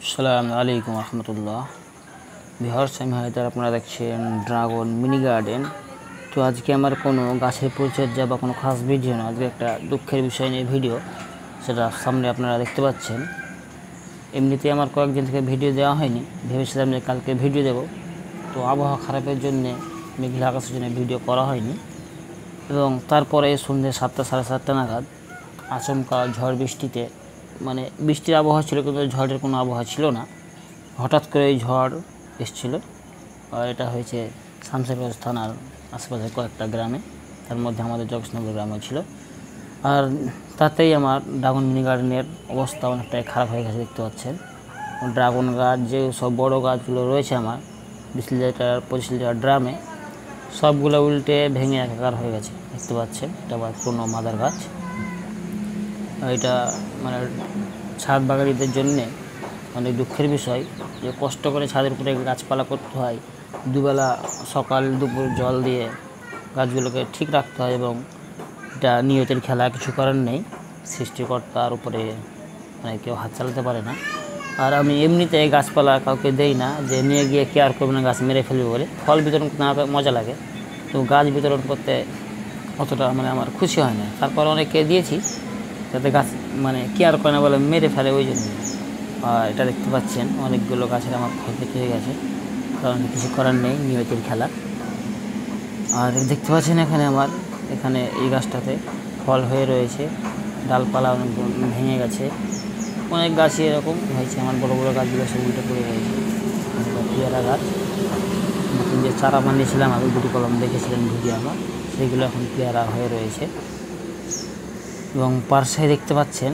আসসালামু আলাইকুম রহমতুল্লাহ। ভিউয়ার্স, আমি হায়দার, আপনারা দেখছেন ড্রাগন মিনি গার্ডেন। তো আজকে আমার কোনো গাছের পরিচর্যা বা কোনো খাস ভিডিও না, আজকে একটা দুঃখের বিষয় নিয়ে ভিডিও, সেটা সামনে আপনারা দেখতে পাচ্ছেন। এমনিতে আমার কয়েকদিন থেকে ভিডিও দেওয়া হয়নি, ভেবেছিলাম যে কালকে ভিডিও দেব, তো আবহাওয়া খারাপের জন্যে, মেঘলা আকাশের জন্য ভিডিও করা হয়নি। এবং তারপরে সন্ধ্যে 7টা সাড়ে 7টা নাগাদ আচমকা ঝড় বৃষ্টিতে, মানে বৃষ্টির আবহাওয়া ছিল কিন্তু ঝড়ের কোনো আবহাওয়া ছিল না, হঠাৎ করে এই ঝড় এসেছিলো। আর এটা হয়েছে শামসেরগঞ্জ থানার আশেপাশে কয়েকটা গ্রামে, তার মধ্যে আমাদের জগৎনগর গ্রামও ছিল। আর তাতেই আমার ড্রাগন মিনি গার্ডেনের অবস্থা অনেকটাই খারাপ হয়ে গেছে। দেখতে পাচ্ছেন ড্রাগন গাছ, যে সব বড় গাছগুলো রয়েছে আমার 20 লিটার 25 লিটার ড্রামে, সবগুলো উল্টে ভেঙে একাকার হয়ে গেছে। দেখতে পাচ্ছেন এটা আবার পুরনো মাদার গাছ। এটা মানে ছাদ বাগানিদের জন্যে অনেক দুঃখের বিষয় যে কষ্ট করে ছাদের উপরে গাছপালা করতে হয়, দুবেলা সকাল দুপুর জল দিয়ে গাছগুলোকে ঠিক রাখতে হয়, এবং এটা নিয়তের খেলা, কিছু করার নেই, সৃষ্টিকর্তার উপরে মানে কেউ হাত চালাতে পারে না। আর আমি এমনিতে গাছপালা কাউকে দেই না যে নিয়ে গিয়ে কেয়ার করবে না, গাছ মেরে ফেলবে বলে। ফল বিতরণ করতে আমার মজা লাগে, তো গাছ বিতরণ করতে অতটা মানে আমার খুশি হয় না। তারপর অনেককে দিয়েছি, যাতে গাছ মানে কেয়ার করে না বলে মেরে ফেলে, ওই জন্য। আর এটা দেখতে পাচ্ছেন অনেকগুলো গাছের আমার ক্ষয়ক্ষতি হয়ে গেছে, কারণ কিছু করার নেই, নিয়তির খেলা। আর দেখতে পাচ্ছেন এখানে এই গাছটাতে ফল হয়ে রয়েছে, ডালপালা অনেক ভেঙে গেছে। অনেক গাছই এরকম হয়েছে, আমার বড় বড় গাছগুলো সব উল্টে পড়ে গেছে। পেয়ারা গাছ, নতুন যে চারা বানিয়েছিলাম আমি, দুটি কলম দেখেছিলেন ভিডিও আমার, সেইগুলো এখন পেয়ারা হয়ে রয়েছে। এবং পার্শ্বে দেখতে পাচ্ছেন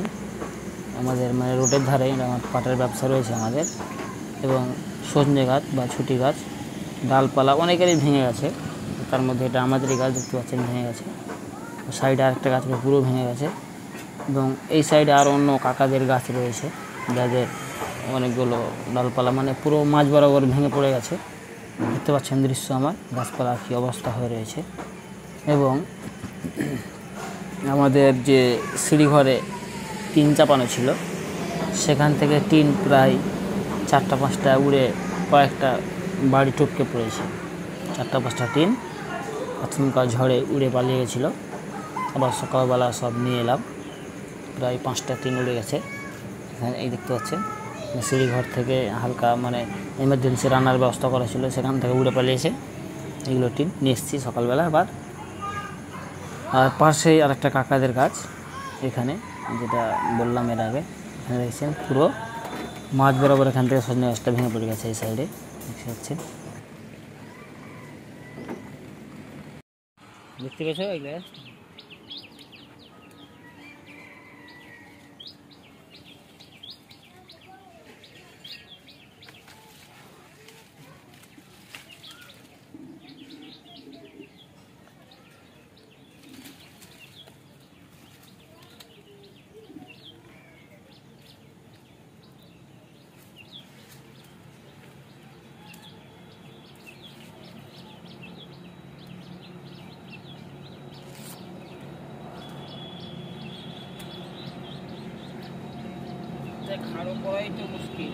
আমাদের মানে রোডের ধারে আমার পাটের ব্যবসা রয়েছে আমাদের, এবং সজনে গাছ বা ছুটি গাছ, ডালপালা অনেকেরই ভেঙে গেছে। তার মধ্যে এটা আমাদেরই গাছ, দেখতে পাচ্ছেন ভেঙে গেছে। সাইডে আরেকটা গাছ পুরো ভেঙে গেছে, এবং এই সাইডে আর অন্য কাকাদের গাছ রয়েছে যাদের অনেকগুলো ডালপালা মানে পুরো মাঝ বরাবর ভেঙে পড়ে গেছে। দেখতে পাচ্ছেন দৃশ্য আমার গাছপালা কী অবস্থা হয়ে রয়েছে। এবং আমাদের যে সিঁড়িঘরে টিন চাপানো ছিল, সেখান থেকে টিন প্রায় 4টা 5টা উড়ে কয়েকটা বাড়ি টপকে পড়েছে। 4টা 5টা টিন আচমকা ঝড়ে উড়ে পালিয়ে গেছিলো। আবার সকালবেলা সব নিয়ে এলাম, প্রায় 5টা টিন উড়ে গেছে। এখানে এই দেখতে পাচ্ছেন সিঁড়িঘর থেকে হালকা মানে এমার্জেন্সি রান্নার ব্যবস্থা করা ছিল, সেখান থেকে উড়ে পালিয়েছে। এইগুলো টিন নিয়ে এসেছি সকালবেলা আবার। আর পাশেই আরেকটা কাকাদের গাছ, এখানে যেটা বললাম এর আগে, এখানে দেখছেন পুরো মাঝ বরাবর এখান থেকে সজনে গাছটা ভেঙে পড়ে গেছে। এই সাইডে দেখতে পেয়েছো এগুলো? খাড়ো করাই তো মুশকিল।